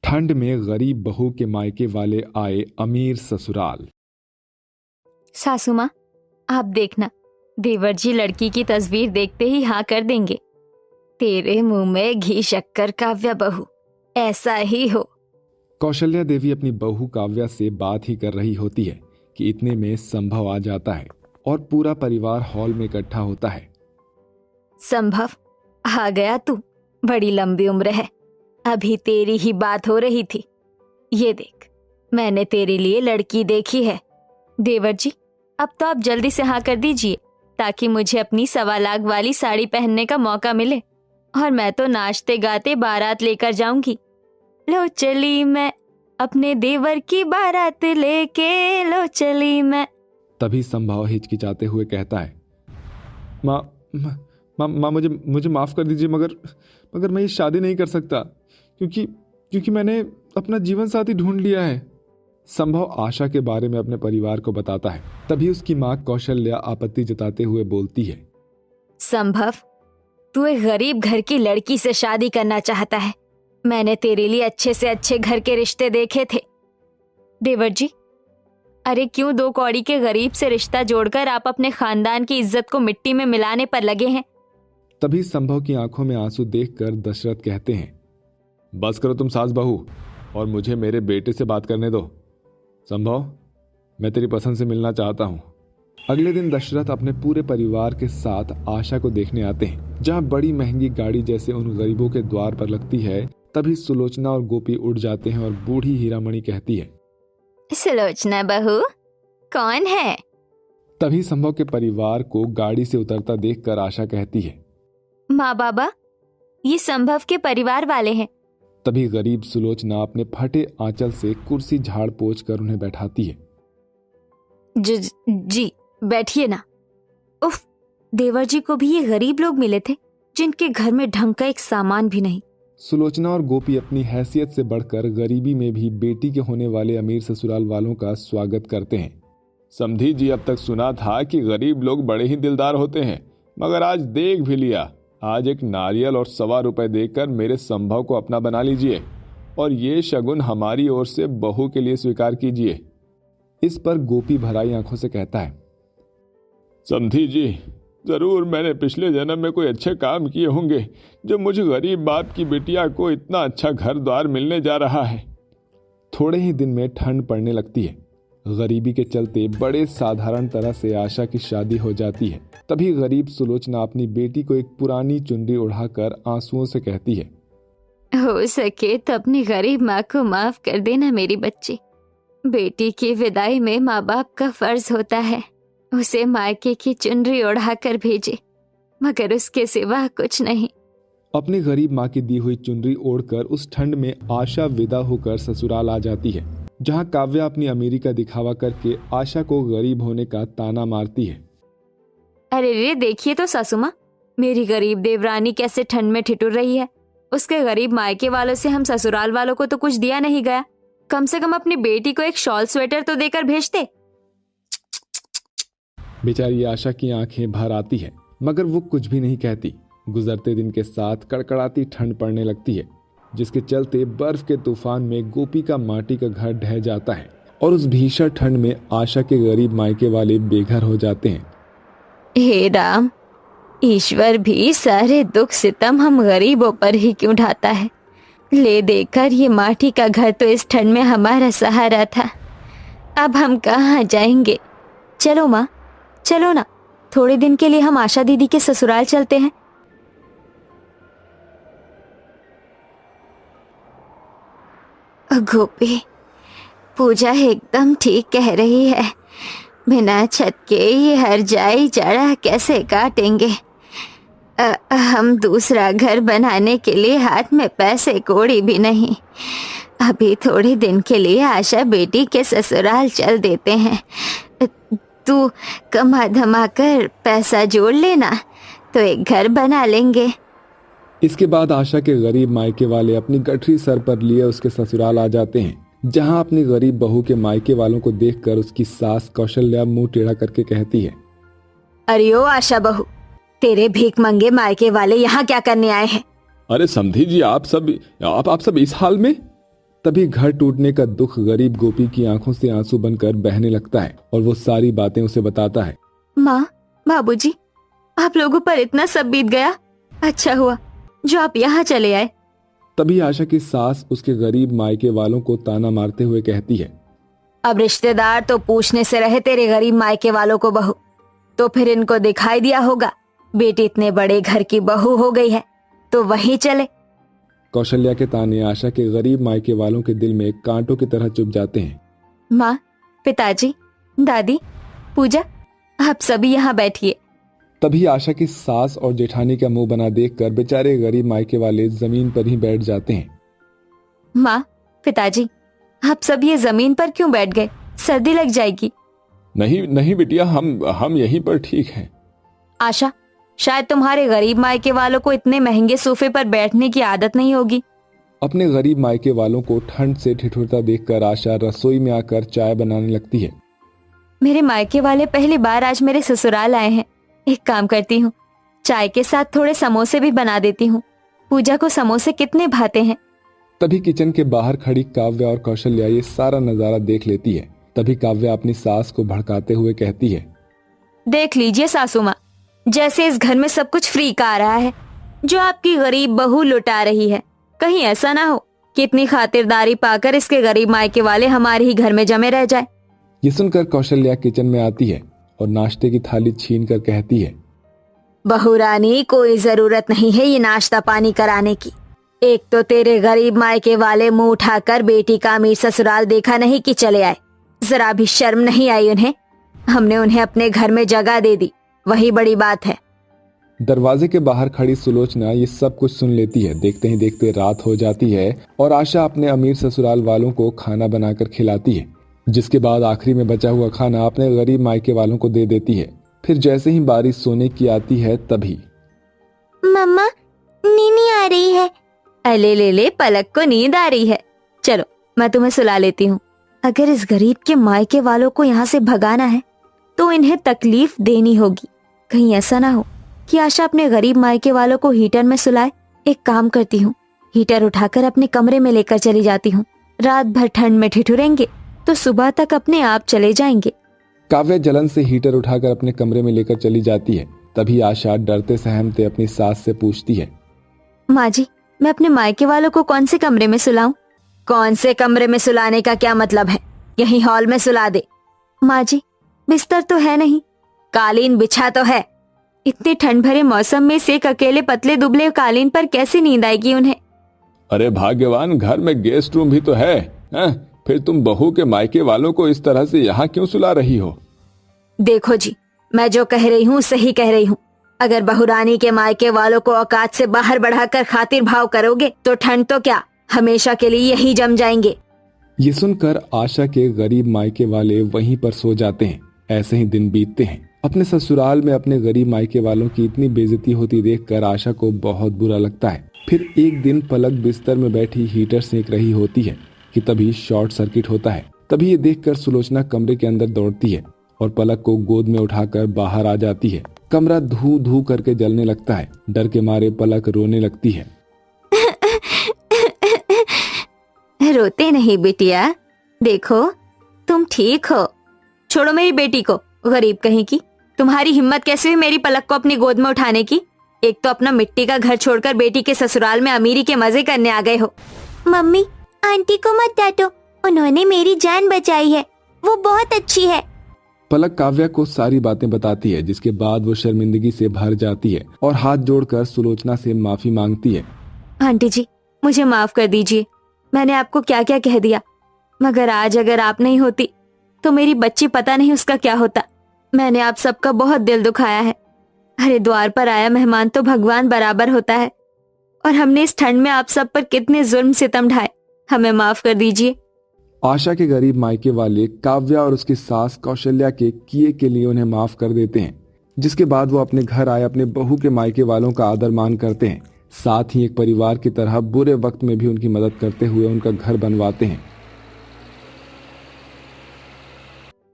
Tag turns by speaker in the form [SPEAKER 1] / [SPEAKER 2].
[SPEAKER 1] ठंड में गरीब बहू के मायके वाले आए अमीर ससुराल।
[SPEAKER 2] सासू माँ, आप देखना, देवर जी लड़की की तस्वीर देखते ही हाँ कर देंगे। तेरे मुंह में घी शक्कर काव्या बहू, ऐसा ही हो।
[SPEAKER 1] कौशल्या देवी अपनी बहू काव्या से बात ही कर रही होती है कि इतने में संभव आ जाता है और पूरा परिवार हॉल में इकट्ठा होता है।
[SPEAKER 2] संभव, आ गया तू। बड़ी लंबी उम्र है, अभी तेरी ही बात हो रही थी। ये देख, मैंने तेरे लिए लड़की देखी है। देवर जी, अब तो आप जल्दी से हाँ कर दीजिए ताकि मुझे अपनी 1.25 लाख वाली साड़ी पहनने का मौका मिले और मैं तो नाचते गाते बारात लेकर जाऊंगी। लो चली मैं अपने देवर की बारात लेके, लो चली मैं।
[SPEAKER 1] तभी संभव हिचकिचाते हुए कहता है, माँ माँ माँ मुझे माफ कर दीजिए, मगर मैं ये शादी नहीं कर सकता क्योंकि मैंने अपना जीवन साथी ढूंढ लिया है। संभव आशा के बारे में अपने परिवार को बताता है। तभी उसकी माँ कौशल्या आपत्ति जताते हुए बोलती है,
[SPEAKER 2] संभव, तू एक गरीब घर की लड़की से शादी करना चाहता है। मैंने तेरे लिए अच्छे से अच्छे घर के रिश्ते देखे थे। देवर जी, अरे क्यों 2 कौड़ी के गरीब से रिश्ता जोड़कर आप अपने खानदान की इज्जत को मिट्टी में मिलाने पर लगे हैं।
[SPEAKER 1] तभी संभव की आंखों में आंसू देखकर दशरथ कहते हैं, बस करो तुम सास बहू और मुझे मेरे बेटे से बात करने दो। संभव, मैं तेरी पसंद से मिलना चाहता हूँ। अगले दिन दशरथ अपने पूरे परिवार के साथ आशा को देखने आते हैं, जहाँ बड़ी महंगी गाड़ी जैसे उन गरीबों के द्वार पर लगती है। तभी सुलोचना और गोपी उठ जाते हैं और बूढ़ी हीरामणि कहती है,
[SPEAKER 2] सुलोचना बहू, कौन है?
[SPEAKER 1] तभी संभव के परिवार को गाड़ी से उतरता देखकर आशा कहती है,
[SPEAKER 2] माँ बाबा, ये संभव के परिवार वाले हैं।
[SPEAKER 1] तभी गरीब सुलोचना अपने फटे आंचल से कुर्सी झाड़ पोंछ कर उन्हें बैठाती है।
[SPEAKER 2] जी बैठिए ना। उफ, देवर जी को भी ये गरीब लोग मिले थे जिनके घर में ढंग का एक सामान भी नहीं।
[SPEAKER 1] सुलोचना और गोपी अपनी हैसियत से बढ़कर गरीबी में भी बेटी के होने वाले अमीर ससुराल वालों का स्वागत करते हैं। समधी जी, अब तक सुना था कि गरीब लोग बड़े ही दिलदार होते हैं, मगर आज देख भी लिया। आज एक नारियल और 1.25 रुपए देकर मेरे संभव को अपना बना लीजिए और ये शगुन हमारी ओर से बहू के लिए स्वीकार कीजिए। इस पर गोपी भराई आंखों से कहता है, समधी जी, जरूर मैंने पिछले जन्म में कोई अच्छे काम किए होंगे जो मुझे गरीब बाप की बिटिया को इतना अच्छा घर द्वार मिलने जा रहा है। थोड़े ही दिन में ठंड पड़ने लगती है। गरीबी के चलते बड़े साधारण तरह से आशा की शादी हो जाती है। तभी गरीब सुलोचना अपनी बेटी को एक पुरानी चुनरी उड़ाकर आंसुओं से कहती है,
[SPEAKER 2] हो सके तो अपनी गरीब माँ को माफ कर देना मेरी बच्ची। बेटी की विदाई में माँ बाप का फर्ज होता है उसे मायके की चुनरी उड़ाकर भेजे, मगर उसके सिवा कुछ नहीं।
[SPEAKER 1] अपनी गरीब माँ की दी हुई चुनरी ओढ़कर उस ठंड में आशा विदा होकर ससुराल आ जाती है, जहाँ काव्या अपनी अमीरी का दिखावा करके आशा को गरीब होने का ताना मारती है।
[SPEAKER 2] अरे रे, देखिए तो सासू माँ, मेरी गरीब देवरानी कैसे ठंड में ठिठुर रही है। उसके गरीब मायके वालों से हम ससुराल वालों को तो कुछ दिया नहीं गया। कम से कम अपनी बेटी को एक शॉल स्वेटर तो देकर भेजते।
[SPEAKER 1] बेचारी आशा की आंखें भर आती है, मगर वो कुछ भी नहीं कहती। गुजरते दिन के साथ कड़कड़ाती ठंड पड़ने लगती है, जिसके चलते बर्फ के तूफान में गोपी का माटी का घर ढह जाता है और उस भीषण ठंड में आशा के गरीब मायके वाले बेघर हो जाते हैं।
[SPEAKER 2] हे राम, ईश्वर भी सारे दुख सितम हम गरीबों पर ही क्यों ढाता है। ले देकर ये माटी का घर तो इस ठंड में हमारा सहारा था। अब हम कहाँ जाएंगे? चलो माँ, चलो ना, थोड़े दिन के लिए हम आशा दीदी के ससुराल चलते हैं। गोपी, पूजा एकदम ठीक कह रही है। बिना छत के ये हरजाई जड़ा कैसे काटेंगे। हम दूसरा घर बनाने के लिए हाथ में पैसे कौड़ी भी नहीं। अभी थोड़े दिन के लिए आशा बेटी के ससुराल चल देते हैं। तू कमा धमा कर पैसा जोड़ लेना तो एक घर बना लेंगे।
[SPEAKER 1] इसके बाद आशा के गरीब मायके वाले अपनी गठरी सर पर लिए उसके ससुराल आ जाते हैं, जहां अपनी गरीब बहू के मायके वालों को देखकर उसकी सास कौशल्या मुंह टेढ़ा करके कहती है,
[SPEAKER 2] अरे ओ आशा बहू, तेरे भीख मंगे मायके वाले यहाँ क्या करने आए हैं?
[SPEAKER 1] अरे समधी जी, आप सब इस हाल में? तभी घर टूटने का दुख गरीब गोपी की आंखों से आंसू बनकर बहने लगता है और वो सारी बातें उसे बताता है।
[SPEAKER 2] माँ, बाबूजी, आप लोगों पर इतना सब बीत गया। अच्छा हुआ जो आप यहाँ चले आए।
[SPEAKER 1] तभी आशा की सास उसके गरीब मायके वालों को ताना मारते हुए कहती है,
[SPEAKER 2] अब रिश्तेदार तो पूछने से रहे तेरे गरीब मायके वालों को बहू, तो फिर इनको दिखाई दिया होगा बेटी इतने बड़े घर की बहू हो गई है तो वहीं चले।
[SPEAKER 1] कौशल्या के ताने आशा के गरीब मायके वालों के दिल में कांटों की तरह चुभ जाते हैं।
[SPEAKER 2] माँ, पिताजी, दादी, पूजा, आप सभी यहाँ बैठिए।
[SPEAKER 1] तभी आशा की सास और जेठानी का मुंह बना देखकर बेचारे गरीब मायके वाले जमीन पर ही बैठ जाते हैं।
[SPEAKER 2] माँ, पिताजी, आप सब ये जमीन पर क्यों बैठ गए? सर्दी लग जाएगी।
[SPEAKER 1] नहीं नहीं बिटिया, हम यहीं पर ठीक हैं।
[SPEAKER 2] आशा, शायद तुम्हारे गरीब मायके वालों को इतने महंगे सोफे पर बैठने की आदत नहीं होगी।
[SPEAKER 1] अपने गरीब मायके वालों को ठंड से ठिठुरता देखकर आशा रसोई में आकर चाय बनाने लगती है।
[SPEAKER 2] मेरे मायके वाले पहली बार आज मेरे ससुराल आए हैं। एक काम करती हूँ, चाय के साथ थोड़े समोसे भी बना देती हूँ। पूजा को समोसे कितने भाते हैं।
[SPEAKER 1] तभी किचन के बाहर खड़ी काव्या और कौशल्या ये सारा नजारा देख लेती है। तभी काव्या अपनी सास को भड़काते हुए कहती है,
[SPEAKER 2] देख लीजिए सासू माँ, जैसे इस घर में सब कुछ फ्री का आ रहा है जो आपकी गरीब बहू लुटा रही है। कहीं ऐसा ना हो कि इतनी खातिरदारी पाकर इसके गरीब मायके वाले हमारे ही घर में जमे रह जाए।
[SPEAKER 1] ये सुनकर कौशल्या किचन में आती है और नाश्ते की थाली छीन कर कहती है,
[SPEAKER 2] बहू रानी, कोई जरूरत नहीं है ये नाश्ता पानी कराने की। एक तो तेरे गरीब मायके वाले मुंह उठाकर बेटी का अमीर ससुराल देखा नहीं कि चले आए। जरा भी शर्म नहीं आई उन्हें। हमने उन्हें अपने घर में जगह दे दी, वही बड़ी बात है।
[SPEAKER 1] दरवाजे के बाहर खड़ी सुलोचना ये सब कुछ सुन लेती है। देखते ही देखते रात हो जाती है और आशा अपने अमीर ससुराल वालों को खाना बनाकर खिलाती है, जिसके बाद आखिरी में बचा हुआ खाना अपने गरीब मायके वालों को दे देती है। फिर जैसे ही बारी सोने की आती है तभी
[SPEAKER 2] मम्मा, नीनी आ रही है। अले ले, पलक को नींद आ रही है। चलो मैं तुम्हें सुला लेती हूँ। अगर इस गरीब के मायके वालों को यहाँ से भगाना है तो इन्हें तकलीफ देनी होगी। कहीं ऐसा ना हो कि आशा अपने गरीब मायके वालों को हीटर में सुलाए। एक काम करती हूँ, हीटर उठाकर अपने कमरे में लेकर चली जाती हूँ। रात भर ठंड में ठिठुरेंगे तो सुबह तक अपने आप चले जाएंगे।
[SPEAKER 1] काव्या जलन से हीटर उठाकर अपने कमरे में लेकर चली जाती है। तभी आशा डरते सहमते अपनी सास से पूछती है,
[SPEAKER 2] माँ जी, मैं अपने मायके वालों को कौन से कमरे में सुलाऊं? कौन से कमरे में सुलाने का क्या मतलब है? यहीं हॉल में सुला दे। माँ जी, बिस्तर तो है नहीं, कालीन बिछा तो है। इतने ठंड भरे मौसम में से एक अकेले पतले दुबले कालीन पर कैसे नींद आएगी उन्हें?
[SPEAKER 1] अरे भाग्यवान, घर में गेस्ट रूम भी तो है। फिर तुम बहू के मायके वालों को इस तरह से यहाँ क्यों सुला रही हो?
[SPEAKER 2] देखो जी, मैं जो कह रही हूँ सही कह रही हूँ। अगर बहुरानी के मायके वालों को औकात से बाहर बढ़ाकर खातिर भाव करोगे तो ठंड तो क्या, हमेशा के लिए यही जम जाएंगे।
[SPEAKER 1] ये सुनकर आशा के गरीब मायके वाले वहीं पर सो जाते हैं। ऐसे ही दिन बीतते हैं। अपने ससुराल में अपने गरीब मायके वालों की इतनी बेइज्जती होती देखकर आशा को बहुत बुरा लगता है। फिर एक दिन पलक बिस्तर में बैठी हीटर सेंक रही होती है कि तभी शॉर्ट सर्किट होता है। तभी ये देखकर सुलोचना कमरे के अंदर दौड़ती है और पलक को गोद में उठाकर बाहर आ जाती है। कमरा धू धू करके जलने लगता है। डर के मारे पलक रोने लगती है।
[SPEAKER 2] रोते नहीं बिटिया, देखो तुम ठीक हो। छोड़ो मेरी बेटी को, गरीब कहीं की। तुम्हारी हिम्मत कैसे हुई मेरी पलक को अपनी गोद में उठाने की? एक तो अपना मिट्टी का घर छोड़कर बेटी के ससुराल में अमीरी के मजे करने आ गए हो। मम्मी, आंटी को मत डांटो, उन्होंने मेरी जान बचाई है, वो बहुत अच्छी है।
[SPEAKER 1] पलक काव्या को सारी बातें बताती है, जिसके बाद वो शर्मिंदगी से भर जाती है और हाथ जोड़कर सुलोचना से माफी मांगती है।
[SPEAKER 2] आंटी जी, मुझे माफ कर दीजिए। मैंने आपको क्या क्या कह दिया, मगर आज अगर आप नहीं होती तो मेरी बच्ची पता नहीं उसका क्या होता। मैंने आप सबका बहुत दिल दुखाया है। अरे द्वार पर आया मेहमान तो भगवान बराबर होता है, और हमने इस ठंड में आप सब पर कितने जुल्म सितम ढाए। हमें माफ कर दीजिए।
[SPEAKER 1] आशा के गरीब मायके वाले काव्या और उसकी सास कौशल्या के किए के लिए उन्हें माफ कर देते हैं, जिसके बाद वो अपने घर आए अपने बहू के मायके वालों का आदर मान करते हैं। साथ ही एक परिवार की तरह बुरे वक्त में भी उनकी मदद करते हुए उनका घर बनवाते हैं।